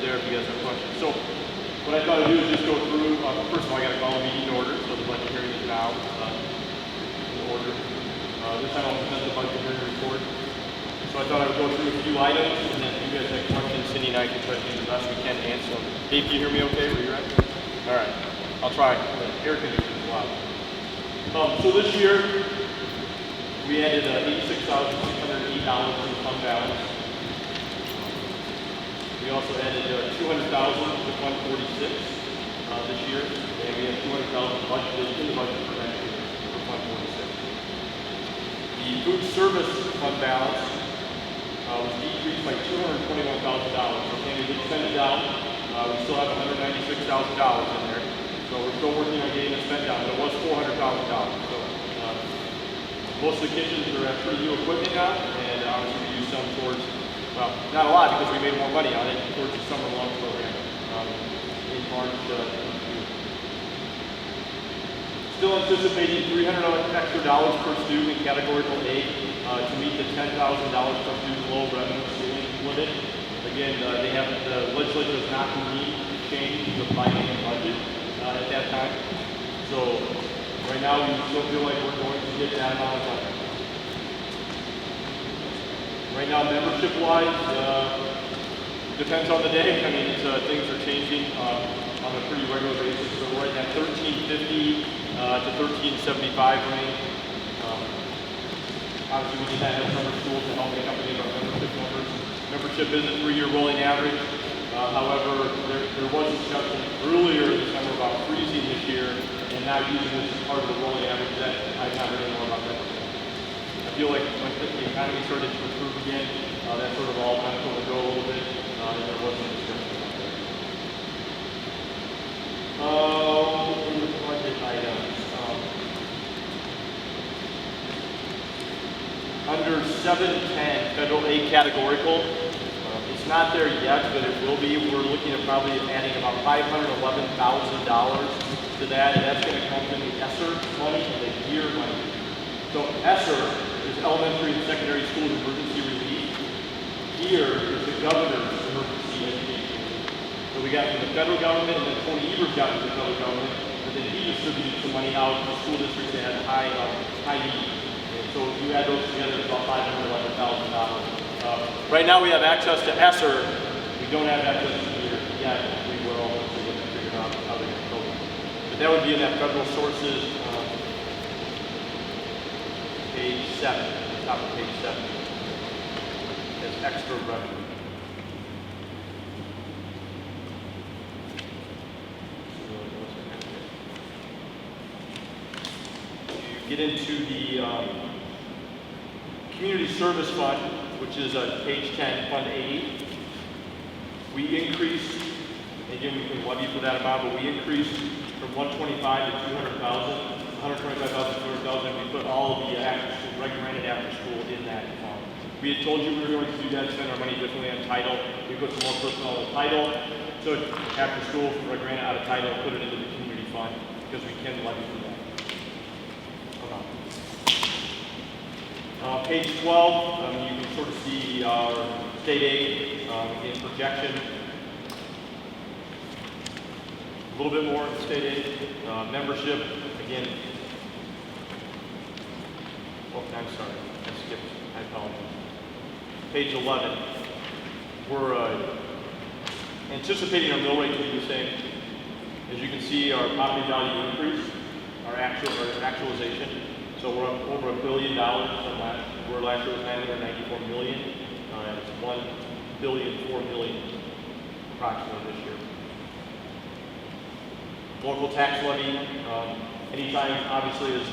there if you guys have questions. So what I thought I'd do is just go through, first of all, I got to call a meeting in order, so the budget hearing is now in order. This time I'll present the budget hearing report. So I thought I would go through a few items, and then if you guys have questions, Cindy and I can try to do the best we can to answer them. Dave, can you hear me okay? Where you're at? All right. I'll try. The air conditioning is loud. So this year, we added $86,608 in fund balance. We also added $200,000 to Fund 46 this year, and we have $200,000 budgeted in the budget for next year for Fund 46. The food service fund balance was decreased by $221,000. Okay, we did spend it down. We still have $196,000 in there, so we're still working on getting it spent down. But it was $400,000. So most of the kitchens are at pretty new equipment now, and obviously we use some towards. Well, not a lot because we made more money on it towards the summer lunch program in March. Still anticipating $300 extra per student in categorical A to meet the $10,000 per student low revenue ceiling limit. Again, the legislature has not agreed to change the biennium budget at that time. So right now we still feel like we're going to get that amount of money. Right now, membership-wise, depends on the day. I mean, things are changing on a pretty regular basis. So we're right at $13.50 to $13.75 range. Obviously, we did that at summer school to help make up any of our membership numbers. Membership is a 3-year rolling average. However, there was a discussion earlier this summer about freezing this year and not using this as part of the rolling average. That I've not heard any more about that. I feel like when the economy started to improve again, that sort of all kind of let go a little bit, and there wasn't a discussion about that. In the budget items, under 710, federal aid categorical, it's not there yet, but it will be. We're looking at probably adding about $511,000 to that, and that's going to come from the ESSER money and the GEAR money. So ESSER is Elementary and Secondary School Emergency Relief. Here is the governor's emergency education relief. So we got from the federal government, and then Tony Evers got from the federal government, and then he distributed some money out to school districts that had high need. And so if you add those together, it's about $511,000. Right now we have access to ESSER. We don't have access to GEAR yet. We will once we get figured out how they control it. But that would be in that federal sources. Page 7, the top of page 7, as extra revenue. You get into the Community Service Fund, which is page 10, Fund 80. We increased, again we can levy for that amount, but we increased from 125 to 200,000. 125,000, 200,000, we put all of the recommended after school in that fund. We had told you we were going to do that, spend our money differently on title. We put some more personnel on the title, took after school from recommended out of title, put it into the community fund because we can levy for that. Page 12, you can sort of see our state aid in projection. A little bit more state aid, membership, again. Oh, I'm sorry, I skipped, I apologize. Page 11, we're anticipating our mill rate to be the same. As you can see, our property value increase, our actualization. So we're up over $1 billion from last year. Last year was $994 million. It's $1.04 billion approximately this year. Local tax levy, anytime obviously as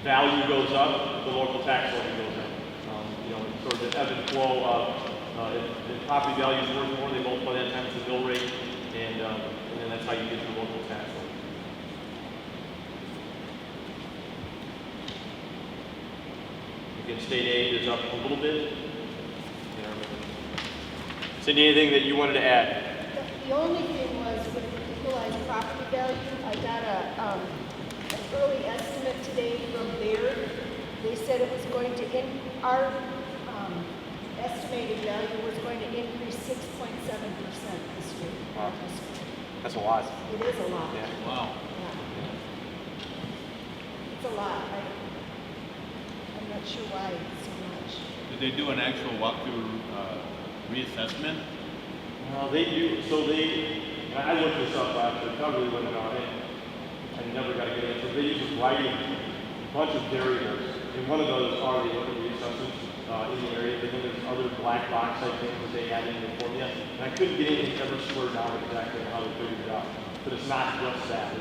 value goes up, the local tax levy goes up. Sort of the ebb and flow of if property value is worth more, they multiply that times the mill rate, and then that's how you get your local tax levy. Again, state aid is up a little bit. Cindy, anything that you wanted to add? The only thing was with the equalized property value, I got an early estimate today from Baird. They said it was going to, our estimated value was going to increase 6.7% this year. That's a lot. It is a lot. Yeah. Wow. Yeah. It's a lot. I'm not sure why it's so much. Did they do an actual walkthrough reassessment? They do, so and I looked this up after, probably went on it. I never got a good answer. They use a variety, a bunch of variables. And one of those are the reassessments in the area, but then there's other black box type things that they had in the formula. And I couldn't get anything ever squared down exactly how they figured it out. But it's not just that,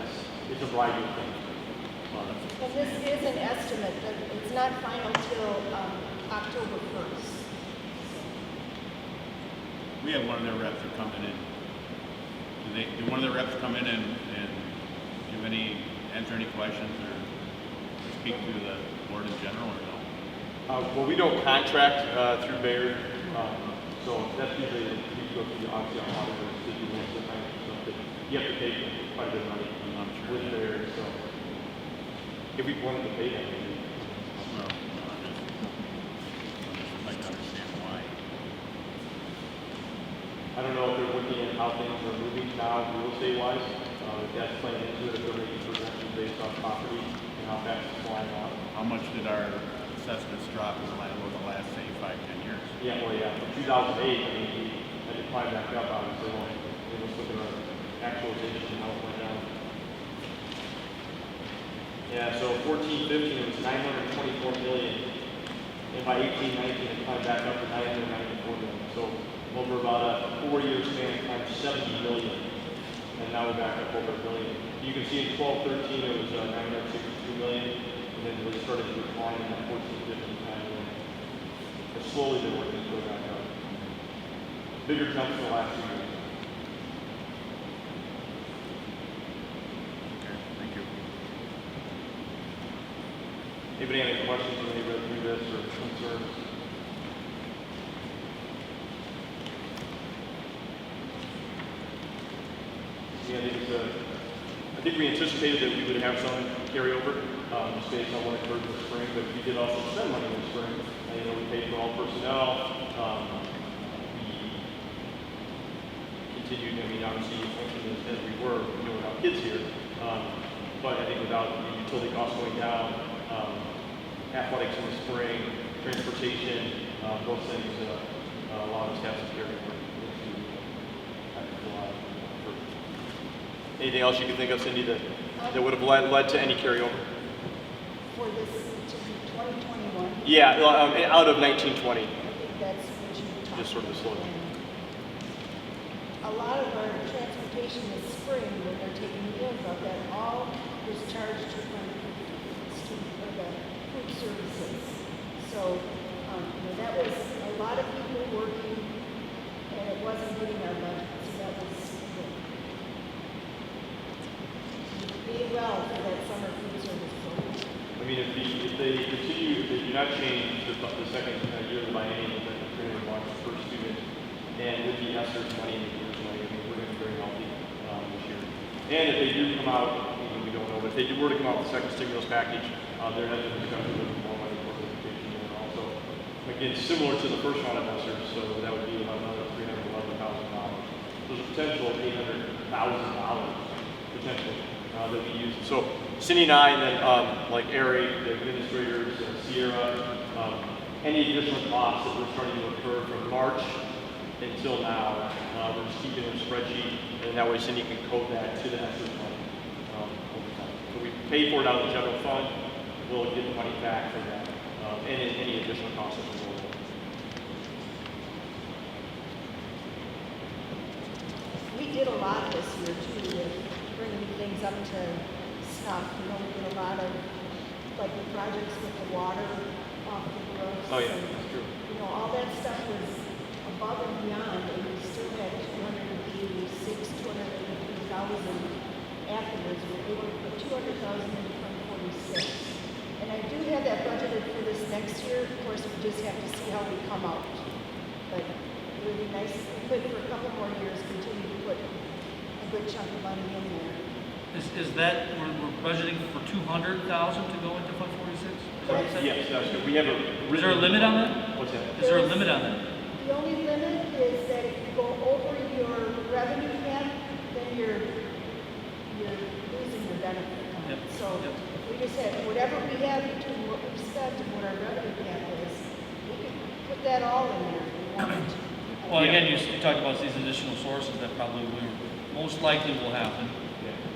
it's a variety of things. And this is an estimate, but it's not final till October 1st. We had one of their reps are coming in. Do one of their reps come in and give answer any questions or speak to the board in general or no? Well, we don't contract through Baird, so that's usually you go through the obviously our auditors to do most of the time. So you have to pay quite a bit of money with Baird. So if we wanted to pay them, Well, I'm just like to understand why. I don't know if they're looking at how things are moving now real estate wise. If that's playing into it, if they're making projections based on property and how fast it's flying out. How much did our assessments drop in the last, say, 5-10 years? Yeah, well, yeah. From 2008, I mean, we had to climb back up, obviously. Well, it was looking at our actualization and how it went down. Yeah, so 14, 15, it was 924 million. And by 18, 19, it climbed back up to 994 million. So over about a 4-year span, it climbed 70 million. And now we're back up over $1 billion. You can see in 12, 13, it was 962 million. And then it started to decline in that 14, 15 time. But slowly they're working its way back up. Bigger jumps in the last 2 years. Okay, thank you. Anybody have any questions when they go through this or concerns? Yeah, I think we anticipated that we would have some carryover, just based on what occurred in the spring, but we did also spend money in the spring. We paid for all personnel. We continued, obviously, functioning as we were, without kids here. But I think without the utility costs going down, athletics in the spring, transportation, those things allowed us to have some carryover. Anything else you can think of, Cindy, that would have led to any carryover? For this to be 2021. Yeah, out of 1920. I think that's what you talked Just sort of the slogan. A lot of our transportation this spring, when they're taking meals out, that all was charged to the food services. So that was a lot of people working, and it wasn't hitting our budget. So that was good. Well for that summer food service program. If they continue, if they do not change the second year of the biennium, then the $300 per student, and with the ESSER's money and the year's money, we're going to be very healthy this year. And if they do come out, we don't know, but if they were to come out with the second stimulus package, there has been discussion of more money for education, and also, again, similar to the first round of ESSER's, so that would be about another $311,000. So there's a potential of $800,000 potentially. That we use. So Cindy and I, and then like Ari, the administrators, Sierra, any additional costs that we're starting to incur from March until now, we're just keeping a spreadsheet, and that way Cindy can code that to the ESSER fund over time. So we pay for it out of the general fund, we'll get the money back for that, and any additional costs that we will. We did a lot this year too, with bringing things up to snuff. We did a lot of, like the projects with the water off the roofs. Oh yeah, and, that's true. all that stuff was above and beyond, and we still had 283,000 afterwards. We were able to put 200,000 into Fund 46. And I do have that budgeted for this next year. Of course, we just have to see how we come out. But it would be nice if we could, for a couple more years, continue to put a good chunk of money in there. Is that, we're budgeting for 200,000 to go into Fund 46? Yes, that's good. We have a. Is there a limit on that? What's that? Is there a limit on that? The only limit is that if you go over your revenue cap, then your benefit from it. Yep, So yep. we just had, whatever we have between what we've spent and what our revenue cap is, we could put that all in there if we wanted to. Well, again, you talked about these additional sources that probably most likely will happen.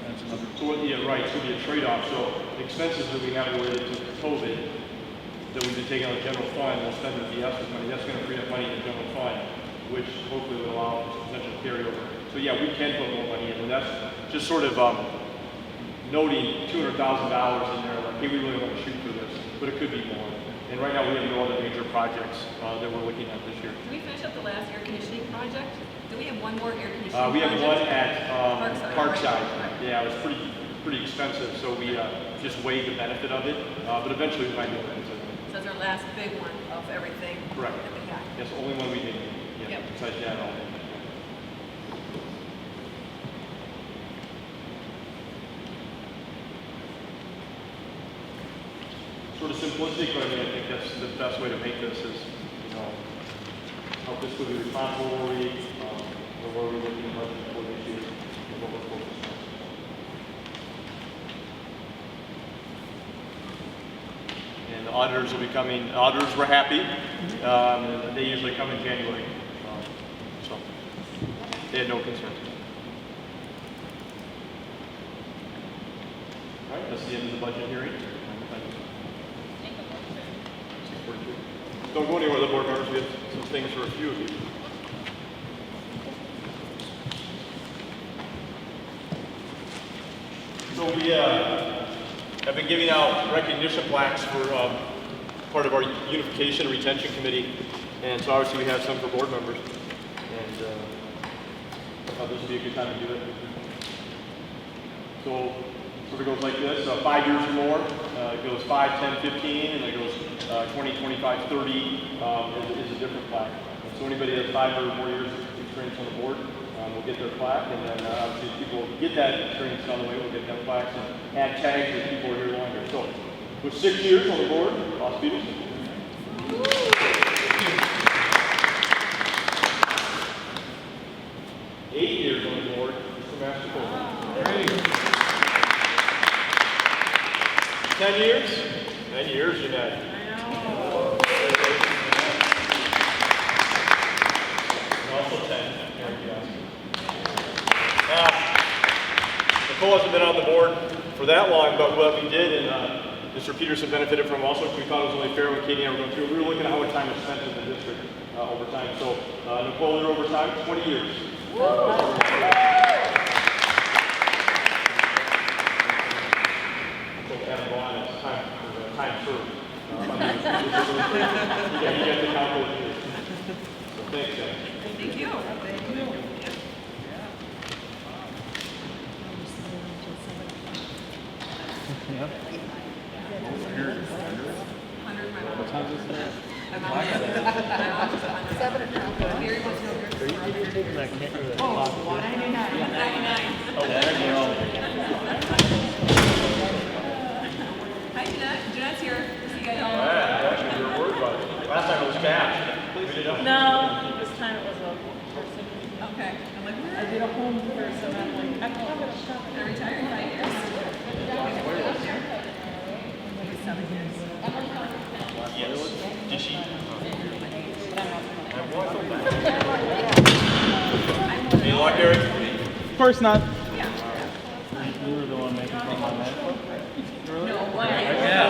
That's another. So, yeah, right, so it'll be a trade-off. So expenses that we have related to COVID that we've been taking out of the general fund, we'll spend the ESS money. That's going to free up money in the general fund, which hopefully will allow for potential carryover. So yeah, we can put more money in, and that's just sort of noting $200,000 in there, like, hey, we really want to shoot for this, but it could be more. And right now, we have no other major projects that we're looking at this year. Did we finish up the last air conditioning project? Do we have one more air conditioning We have project? one at Parkside. Right. Yeah, it was pretty expensive, so we just weighed the benefit of it, but eventually we might be able to benefit. So that's our last big one of everything Correct. that we got. That's the only one we did. Yeah, Yep. besides that, all. Sort of simplistic, but I mean, I think that's the best way to make this is, help this be responsible where we're looking at budget for this year and what we're focused on. And the auditors will be coming, auditors were happy. They usually come in January, so they had no concerns. All right, that's the end of the budget hearing. Don't go anywhere, the board members. We have some things for a few of you. So we have been giving out recognition plaques for part of our unification and retention committee, and so obviously we have some for board members, and I thought this would be a good time to do it. So sort of goes like this, 5 years or more, it goes 5, 10, 15, and it goes 20, 25, 30 is a different plaque. And so anybody that has 5 or more years of experience on the board will get their plaque, and then obviously if people get that experience on the way, we'll get them plaques and add tags if people are here longer. So with 6 years on the board, Boss Peters. 8 years on the board, Mr. Master Coleman. 10 years? 10 years, Jeanette. I know. And also 10. Nicole hasn't been on the board for that long, but what we did, and Mr. Peterson benefited from also, we thought it was only fair when Katie and I were going through, we were looking at how much time was spent in the district over time. So Nicole, you're over time, 20 years. Time served. Yeah, you got the compliment here. So thanks, guys. Thank you. What time is it? 7 o'clock. Gary wants to know your. Oh, 199. Hi, Jeanette. Jeanette's here. See you guys all. Actually, you were worried about it. Last time it was cash. We did No, this time it was a person. Okay. I'm like, I did a home person. I'm like, I'm not gonna stop. I retired in 5 years. 7 years. Yes. Did she? Any luck, Eric? Of course not. Yeah. You were the one making fun of my man. No, why? Yeah,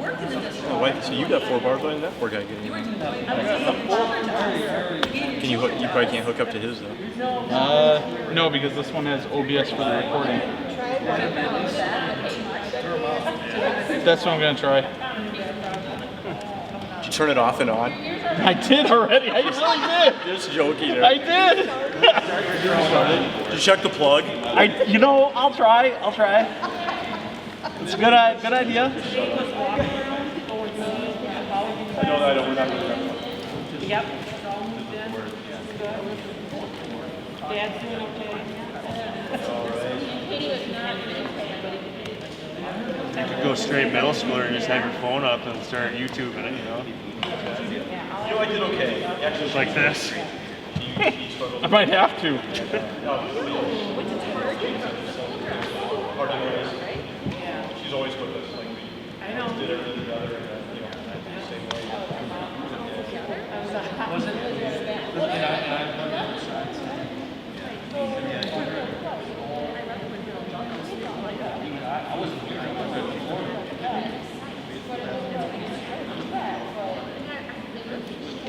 Worked in the district. Oh, wait, so you got 4 bars on that poor guy getting You were it. doing Can you hook, you probably can't hook up to his though. No, because this one has OBS for the recording. That's what I'm gonna try. Did you turn it off and on? I did already. I really did. Just joking there. I did. Did you check the plug? I'll try. It's a good idea. No, I don't. We're not doing that. Yep. Dad's doing okay. You could go straight middle schooler and just have your phone up and start YouTubing it, you know? You know, I did okay. Actually, Like this. I might have to. was it? And